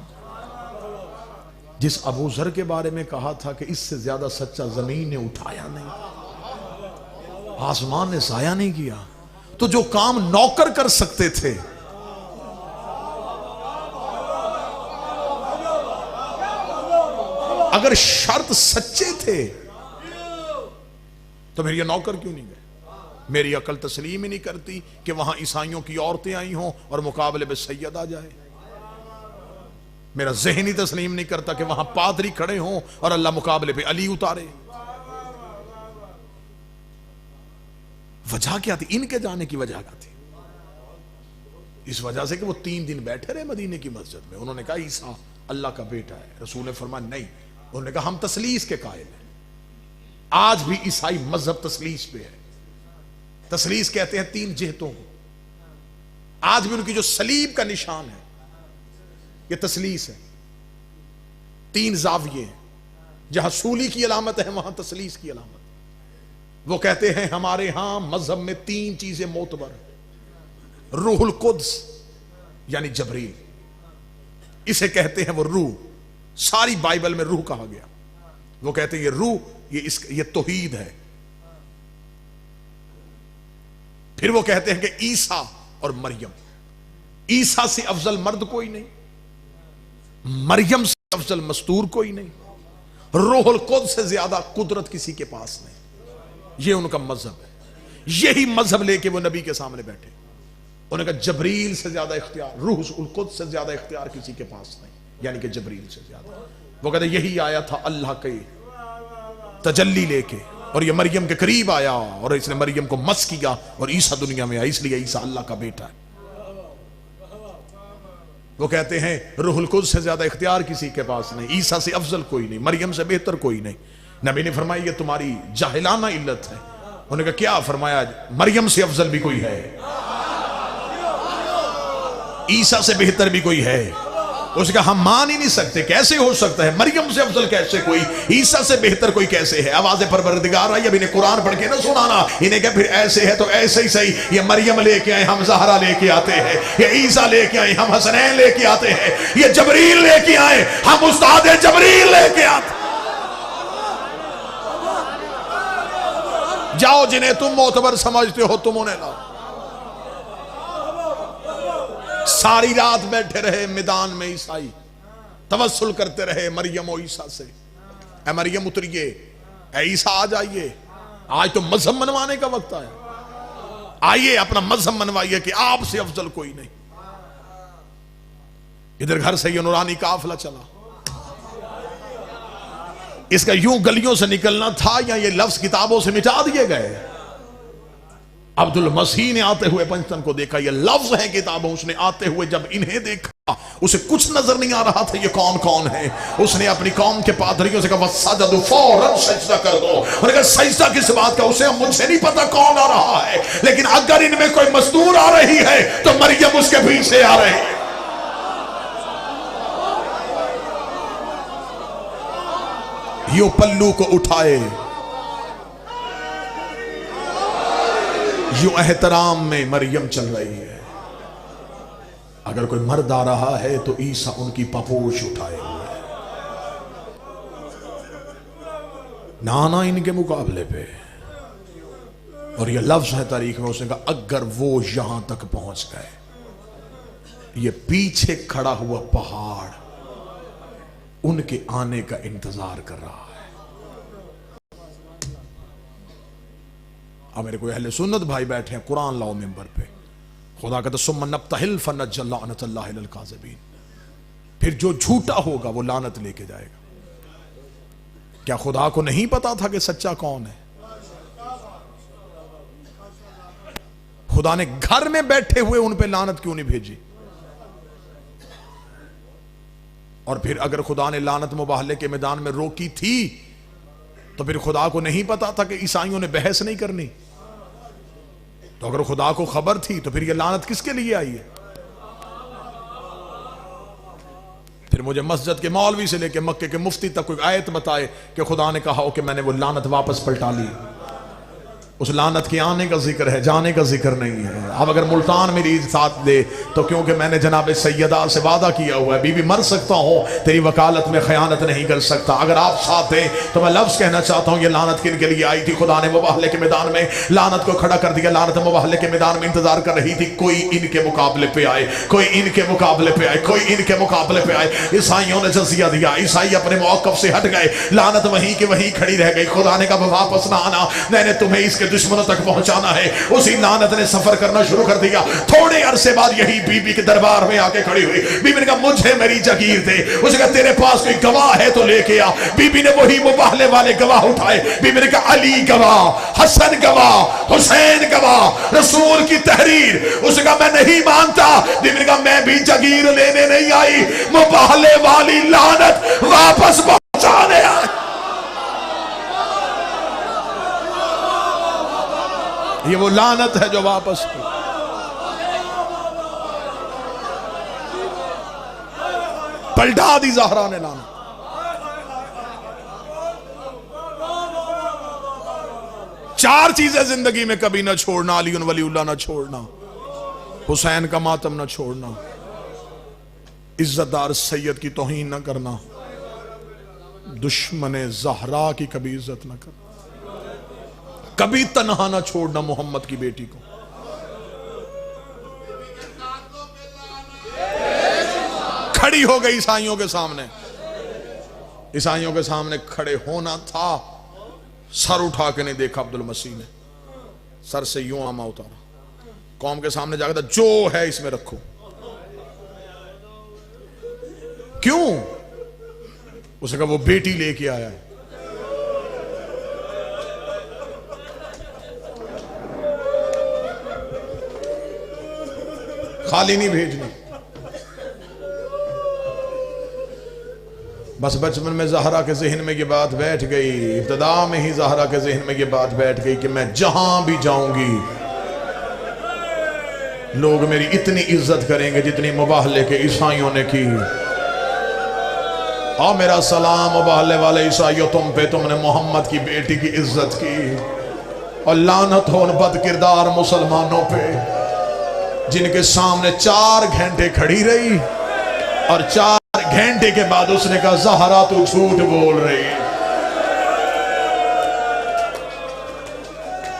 जिस अबू जर के बारे में कहा था कि इससे ज्यादा सच्चा जमीन ने उठाया नहीं, आसमान ने साया नहीं किया। तो जो काम नौकर कर सकते थे, अगर शर्त सच्चे थे तो फिर ये नौकर क्यों नहीं गए? मेरी अकल तस्लीम ही नहीं करती कि वहां ईसाइयों की औरतें आई हों और मुकाबले में सैयद आ जाए। मेरा ज़हन ही तस्लीम नहीं करता कि वहां पादरी खड़े हों और अल्लाह मुकाबले पे अली उतारे। वजह क्या थी? इनके जाने की वजह क्या थी? इस वजह से कि वो 3 दिन बैठे रहे मदीने की मस्जिद में। उन्होंने कहा ईसा अल्लाह का बेटा है। रसूल ने फरमाया नहीं। उन्होंने कहा हम तसलीस के कायल हैं। आज भी ईसाई मजहब तसलीस पे है। तसलीस कहते हैं 3 जिहतों को। आज भी उनकी जो सलीब का निशान है ये तसलीस है। 3 जाविये, जहां सूली की अलामत है वहां तसलीस की अलामत। वो कहते हैं हमारे यहां मजहब में 3 चीजें मोतबर है। रूहुल कुद्स यानी जबरील, इसे कहते हैं वो रूह। सारी बाइबल में रूह कहा गया। वो कहते हैं ये रूह, ये तौहीद है। फिर वो कहते हैं कि ईसा और मरियम, ईसा से अफजल मर्द कोई नहीं, मरियम से अफजल मस्तूर कोई नहीं, रूहुल कुद्स से ज्यादा कुदरत किसी के पास नहीं। ये उनका मजहब है। यही मजहब लेके वो नबी के सामने बैठे। उन्होंने कहा जबरील से ज्यादा इख्तियार, रूहुल कुद्स से ज्यादा इख्तियार किसी के पास नहीं, यानी कि जबरील से ज्यादा। वो कहते यही आया था अल्लाह के तजल्ली लेके, और ये मरियम के करीब आया और इसने मरियम को मस किया और ईसा दुनिया में आया, इसलिए ईसा अल्लाह का बेटा है। वो कहते हैं रूहुल कुद्स से ज्यादा इख्तियार किसी के पास नहीं, ईसा से अफजल कोई नहीं, मरियम से बेहतर कोई नहीं। नबी ने फरमाया ये तुम्हारी जाहिलाना इल्लत है। उन्होंने कहा क्या? फरमाया मरियम से अफजल भी कोई है, ईसा से बेहतर भी कोई है। उसने कहा हम मान ही नहीं सकते, कैसे हो सकता है? मरियम से अफजल कैसे कोई, ईसा से बेहतर कोई कैसे है? आवाज़ परवरदिगार आई। अब इन्हें कुरान पढ़ के ना सुनाना। इन्हें क्या फिर ऐसे है तो ऐसे ही सही। ये मरियम लेके आए, हम ज़हरा लेके आते हैं। ये ईसा लेके आए, हम हसनैन लेके आते हैं। ये जबरील लेके आए, हम उस्ताद जबरील लेके आते। जाओ जिन्हें तुम मोतबर समझते हो तुम उन्हें लाओ। सारी रात बैठे रहे मैदान में ईसाई, तवस्सुल करते रहे मरियम और ईसा से। ऐ मरियम उतरिए, ऐ ईसा आ जाइए, आज तो मजहब मनवाने का वक्त आया। आइए अपना मजहब मनवाइए कि आपसे अफजल कोई नहीं। इधर घर से ये नूरानी काफिला चला। इसका यूं गलियों से निकलना था या ये लफ्ज किताबों से मिटा दिए गए? अब्दुल मसीह ने आते हुए पंचतन को देखा, ये लफ्ज है किताबों। उसने आते हुए जब इन्हें देखा, उसे कुछ नजर नहीं आ रहा था ये कौन कौन है। उसने अपनी कौम के पादरियों से कहा सजदू, फौरन सजदा कर दो। उन्होंने कहा सजदा किस बात का? उसे मुझसे नहीं पता कौन आ रहा है, लेकिन अगर इनमें कोई मजदूर आ रही है तो मरियम उसके पीछे आ रही है। यूं पल्लू को उठाए, यूं एहतराम में मरियम चल रही है। अगर कोई मर्द आ रहा है तो ईसा उनकी पपोश उठाए हुए है, नाना इनके मुकाबले पे। और ये लफ्ज है तारीख में, उसने कहा अगर वो यहां तक पहुंच गए, ये पीछे खड़ा हुआ पहाड़ उनके आने का इंतजार कर रहा है। अब मेरे कोई अहले सुन्नत भाई बैठे हैं, कुरान लाओ मिंबर पे। खुदा कहता सुम्मा नब्तहिल फनज्जल लानतल्लाहि अलल काज़िबीन। फिर जो झूठा होगा वो लानत लेके जाएगा। क्या खुदा को नहीं पता था कि सच्चा कौन है? खुदा ने घर में बैठे हुए उन पे लानत क्यों नहीं भेजी? और फिर अगर खुदा ने लानत मुबाहले के मैदान में रोकी थी तो फिर खुदा को नहीं पता था कि ईसाइयों ने बहस नहीं करनी? तो अगर खुदा को खबर थी तो फिर ये लानत किसके लिए आई है? फिर मुझे मस्जिद के मौलवी से लेके मक्के के मुफ्ती तक कोई आयत बताए कि खुदा ने कहा हो कि मैंने वो लानत वापस पलटा ली। उस लानत के आने का जिक्र है, जाने का जिक्र नहीं है। अब अगर मुल्तान मेरी साथ दे तो क्योंकि मैंने जनाब सैयदा से वादा किया हुआ है, बीबी मर सकता हूँ, तेरी वकालत में खयानत नहीं कर सकता। अगर आप साथ दें तो मैं लफ्ज़ कहना चाहता हूँ, ये लानत किन के लिए आई थी? खुदा ने मुबाहले के मैदान में लानत को खड़ा कर दिया। लानत मुबाहले के मैदान में इंतजार कर रही थी, कोई इनके मुकाबले पे आए, कोई इनके मुकाबले पे आए, कोई इनके मुकाबले पे आए। ईसाइयों ने जजिया दिया, ईसाई अपने मौक़िफ़ से हट गए, लानत वहीं की वहीं खड़ी रह गई। खुदा ने कहा वापस ना आना, मैंने तुम्हें इसके दुश्मनों तक पहुंचाना है। उसी लानत ने सफर करना शुरू कर दिया। थोड़े अरसे बाद यही बीबी के दरबार में आके खड़ी हुई। बीबी ने कहा मुझे मेरी जागीर दे। उसने कहा तेरे पास कोई गवाह है तो लेके आ। बीबी ने वही मुबाहले वाले गवाह उठाए। बीबी ने कहा अली गवाह, हसन गवाह, हुसैन गवाह, रसूल की तहरीर। उसने कहा मैं नहीं मानता। बीबी ने कहा मैं भी जागीर लेने नहीं आई, मुबाहले वाली लानत वापस पहुंचाने आई। ये वो लानत है जो वापस की। पलटा दी ज़हरा ने लानत। चार चीजें जिंदगी में कभी ना छोड़ना, अली वलीउल्लाह ना छोड़ना, हुसैन का मातम ना छोड़ना, इज्जतदार सैयद की तौहीन ना करना, दुश्मन ज़हरा की कभी इज्जत ना करना, कभी तन्हा ना छोड़ना मोहम्मद की बेटी को। खड़ी हो गई ईसाइयों के सामने। ईसाइयों के सामने खड़े होना था, सर उठा के नहीं देखा अब्दुल मसीह ने, सर से यूं आमा उतारा, कौम के सामने जाकर जो है इसमें रखो। क्यों? उसने कहा वो बेटी लेके आया है। खाली नहीं भेजनी। बस बचपन में ज़हरा के जहन में ये बात बैठ गई, इब्तिदा में ही ज़हरा के जहन में ये बात बैठ गई कि मैं जहां भी जाऊंगी लोग मेरी इतनी इज्जत करेंगे जितनी मुबाहले के ईसाइयों ने की। और मेरा सलाम मुबाहले वाले ईसाइयों तुम पे, तुमने मोहम्मद की बेटी की इज्जत की। और लानत हो उन बदकिरदार मुसलमानों पे जिनके सामने 4 घंटे खड़ी रही और 4 घंटे के बाद उसने कहा ज़हरा तू झूठ बोल रही है।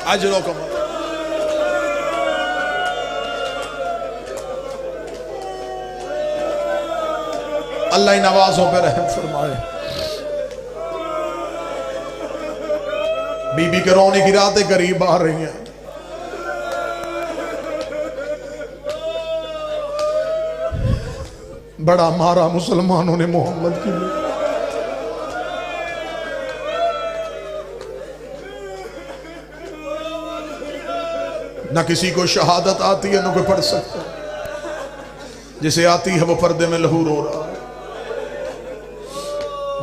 अजरों को अल्लाह नवाजों पे रहम फरमाए। बीबी के रोने की रातें करीब आ रही हैं। बड़ा मारा मुसलमानों ने मोहम्मद की। ना किसी को शहादत आती है, ना कोई पढ़ सकता। जिसे आती है वो पर्दे में लहू रो रहा है।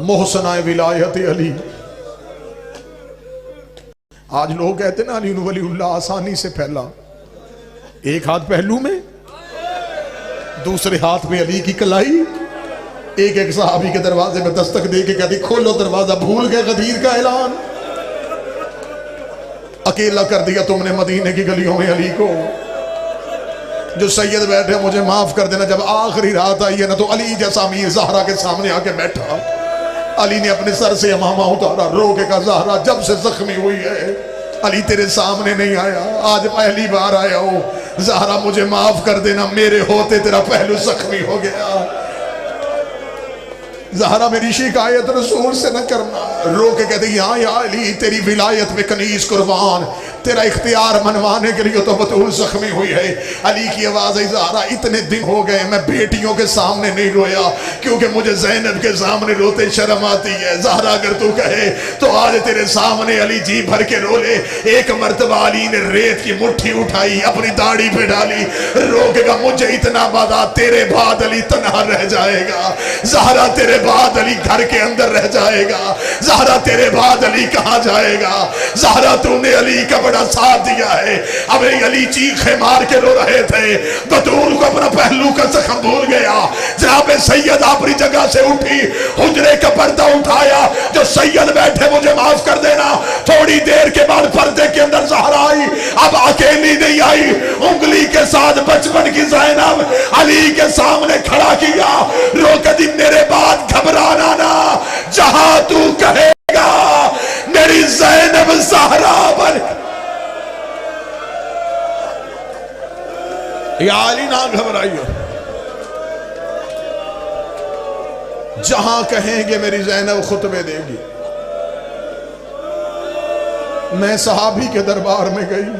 मोहसनाए विलायत अली। आज लोग कहते ना अली वलीउल्लाह आसानी से फैला, एक हाथ पहलू में, दूसरे हाथ में अली की कलाई। एक एक सहाबी के दरवाजे में दस्तक दे के कहती खोलो दरवाजा, भूल गए गदीर का ऐलान। अकेला कर दिया तुमने मदीने की गलियों में अली को। जो सैयद बैठे मुझे माफ कर देना, जब आखिरी रात आई है ना तो अली जैसा अमीर ज़हरा के सामने आके बैठा। अली ने अपने सर से अमामा उतारा, रो के कहा ज़हरा जब से जख्मी हुई है अली तेरे सामने नहीं आया, आज पहली बार आया हो। ज़हरा मुझे माफ कर देना, मेरे होते तेरा पहलू जख्मी हो गया। ज़हरा मेरी शिकायत रसूल से न करना। रो के कहते यहाँ या अली तेरी विलायत में कनीज कुर्बान, तेरा इख्तियार मनवाने के लिए तो बतूल जख्मी हुई है। अली की आवाज़ है ज़हरा इतने दिन हो गए मैं बेटियों के सामने नहीं रोया, क्योंकि मुझे ज़ैनब के सामने रोते शर्म आती है। ज़हरा अगर तू कहे तो आज तेरे सामने अली जी भर के रो ले। एक मर्तबा अली ने रेत की मुट्ठी उठाई, अपनी दाढ़ी पे डाली, रो के कहा मुझे इतना वादा तेरे बाद अली तन्हा रह जाएगा। ज़हरा तेरे बाद अली घर के अंदर रह जाएगा। ज़हरा तेरे बाद अली कहाँ जाएगा। ज़हरा तूने अली का बड़ा साथ दिया है। अब अली चीखे मार के रो रहे थे, बतूल को अपना पहलू का जख्म भूल गया। जनाब सैयद अपनी जगह से उठी, हुजरे का पर्दा उठाया, जो सैयद बैठे मुझे माफ कर देना। थोड़ी देर के बाद पर्दे के अंदर ज़हरा अली के सामने खड़ा किया। रो कदी मेरे बाद घबराना ना, जहां तू कहेगा मेरी ज़ैनब ज़हरा बन। या अली ना घबराइए, जहां कहेंगे मेरी ज़ैनब खुतबे देगी। मैं सहाबी के दरबार में गई,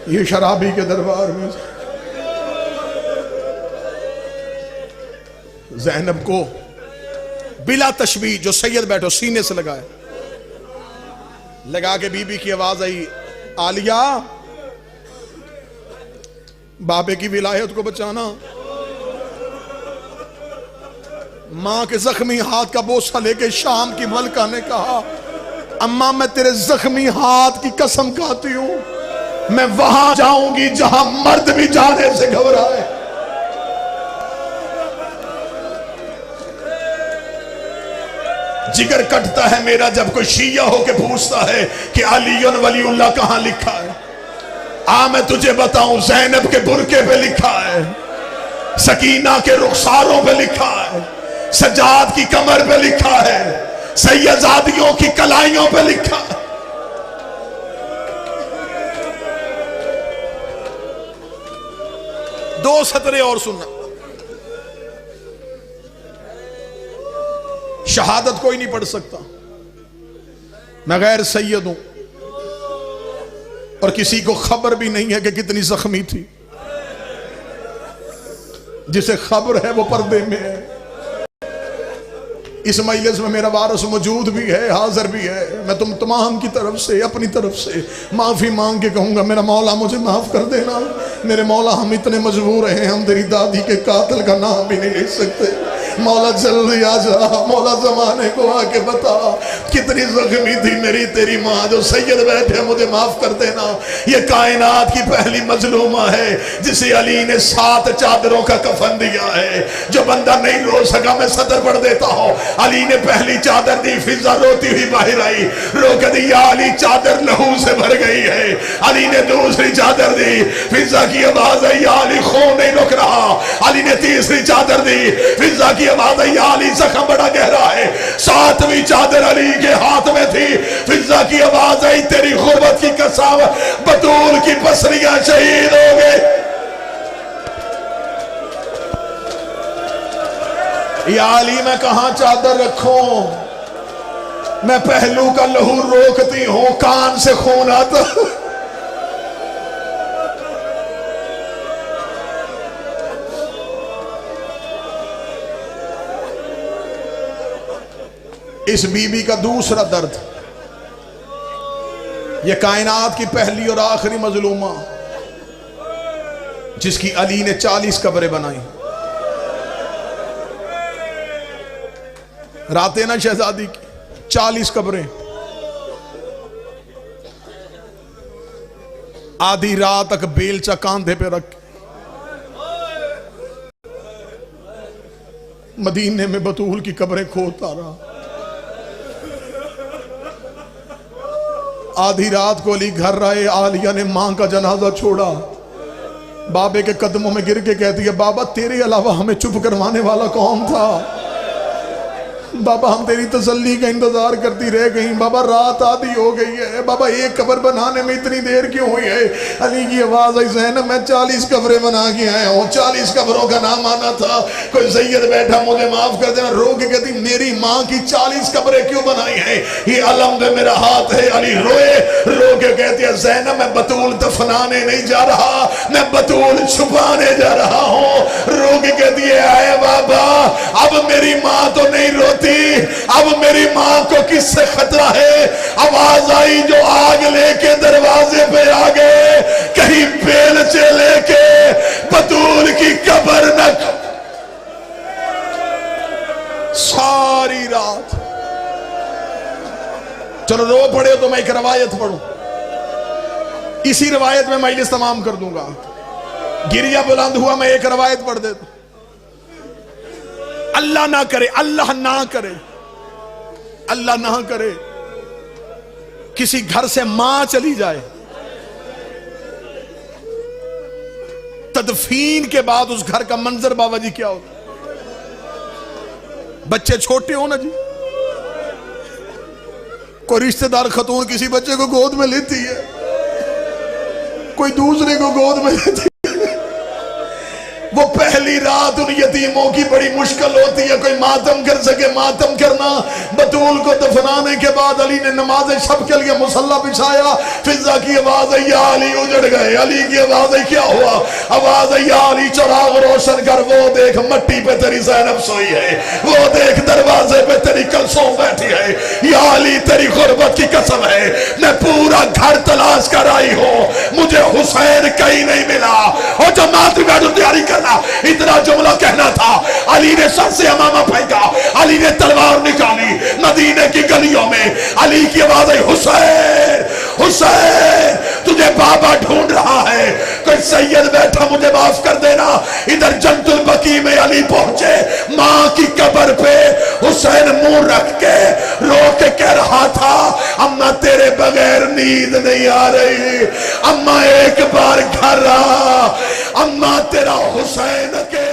ये शराबी के दरबार में। ज़ैनब को बिला तशबीह जो सैयद बैठो सीने से लगाए, लगा के बीबी की आवाज आई, आलिया बाबे की विलायत को बचाना। मां के जख्मी हाथ का बोसा लेके शाम की मलका ने कहा, अम्मा मैं तेरे जख्मी हाथ की कसम खाती हूं, मैं वहां जाऊंगी जहां मर्द भी जाने से घबराए। जिगर कटता है मेरा जब कोई शिया होके पूछता है कि अलीयुन वलीउल्लाह कहां लिखा है। आ मैं तुझे बताऊं, ज़ैनब के बुरके पे लिखा है, सकीना के रुखसारों पे लिखा है, सजाद की कमर पे लिखा है, सैयदादियों की कलाइयों पे लिखा है। दो सतरे और सुनना। शहादत कोई नहीं पढ़ सकता, मैं गैर सैयद हूं और किसी को खबर भी नहीं है कि कितनी जख्मी थी। जिसे खबर है वो पर्दे में है। इस मजलिस में मेरा वारिस मौजूद भी है, हाजिर भी है। मैं तुम तमाम की तरफ से, अपनी तरफ से माफी मांग के कहूंगा, मेरा मौला मुझे माफ कर देना। मेरे मौला हम इतने मजबूर हैं, हम तेरी दादी के कातिल का नाम भी नहीं ले सकते। मौला जल्दी आ जा, मौला जमाने को आके बता कितनी जख्मी थी मेरी तेरी माँ। जो सैयद बैठे मुझे माफ कर देना। ये कायनात की पहली मजलूमा है जिसे अली ने 7 चादरों का कफन दिया है। जो बंदा नहीं रो सका मैं सदर पढ़ देता हूँ। अली ने पहली चादर दी, फिजा रोती हुई बाहर आई, रो कर दी, या अली चादर लहू से भर गई है। अली ने दूसरी चादर दी, फिजा की आवाज आई, या अली खून नहीं रुक रहा। अली ने तीसरी चादर दी, फिजा की आवाज आई, या अली जख्म बड़ा गहरा है। 7वीं चादर अली के हाथ में थी, फिजा की आवाज आई, तेरी गुर्बत की कसम बतूल की पसलियां शहीद हो गए। या अली मैं कहां चादर रखूं, मैं पहलू का लहू रोकती हूं, कान से खून आता। इस बीबी का दूसरा दर्द, यह कायनात की पहली और आखिरी मजलूमा जिसकी अली ने 40 कब्रें बनाई। रातें ना शहजादी की 40 कब्रें। आधी रात तक बेलचा कांधे पे रख मदीने में बतूल की कब्रें खोदता रहा। आधी रात को अली घर रहे, आलिया ने मां का जनाजा छोड़ा, बाबे के कदमों में गिर के कहती है, बाबा तेरे अलावा हमें चुप करवाने वाला कौन था? बाबा हम तेरी तसल्ली का इंतजार करती रह गई। बाबा रात आधी हो गई है, बाबा एक कब्र बनाने में इतनी देर क्यों हुई है? अली की आवाज आई, ज़ैनब मैं 40 कब्रें बना के आया हूँ, 40 कब्रों का नाम आना था। कोई सैयद बैठा, मुझे माफ कर देना। रो के कहती, मेरी माँ की 40 कब्रें क्यों बनाई है? ये अलम में मेरा हाथ है। अली रोए, रो के कहती है, ज़ैनब मैं बतूल दफनाने नहीं जा रहा, मैं बतूल छुपाने जा रहा हूँ। रो के कहती है, आए बाबा अब मेरी माँ तो नहीं रोती, अब मेरी मां को किससे खतरा है? आवाज आई जो आग लेके दरवाजे पे आ गए, कहीं बेलचे लेके बतूल की कब्र न। सारी रात चलो रो पड़े तो मैं एक रवायत पढ़ूं, इसी रवायत में मजलिस तमाम कर दूंगा। गिरिया बुलंद हुआ, मैं एक रवायत पढ़ देता। अल्लाह ना करे, अल्लाह ना करे, अल्लाह ना करे किसी घर से मां चली जाए, तदफीन के बाद उस घर का मंजर बाबा जी क्या होता? बच्चे छोटे हो ना जी, कोई रिश्तेदार खतून किसी बच्चे को गोद में लेती है, कोई दूसरे को गोद में लेती है, वो पहली रात उन यतीमों की बड़ी मुश्किल होती है, कोई मातम कर सके। मातम करना, बतूल को दफनाने के बाद अली ने नमाज शब के लिए मुसल्ला बिछाया, फिजा की आवाज आई, या अली उजड़ गए। अली की आवाज आई, क्या हुआ? आवाज आई, या अली चिराग रोशन कर, वो देख मट्टी पे तेरी ज़ैनब सोई है, वो देख दरवाजे पे तेरी कलसूम बैठी है। या अली तेरी गुर्बत की कसम है, मैं पूरा घर तलाश कर आई हूँ, मुझे हुसैन कहीं नहीं मिला। और जब मातृका तैयारी कर इतना जुमला कहना था, अली ने सर से अमामा फेंका, अली ने तलवार निकाली, मदीने की गलियों में अली की आवाज आई, हुसैन हुसैन तुझे बाबा ढूंढ रहा है, कोई सैयद बैठा, मुझे माफ कर देना। इधर जन्नतुल बकी में अली पहुंचे, मां की कब्र पे हुसैन मुंह रख के रो के कह रहा था, अम्मा तेरे बगैर नींद नहीं आ रही, अम्मा एक बार घर आ, अम्मा तेरा हुसैन के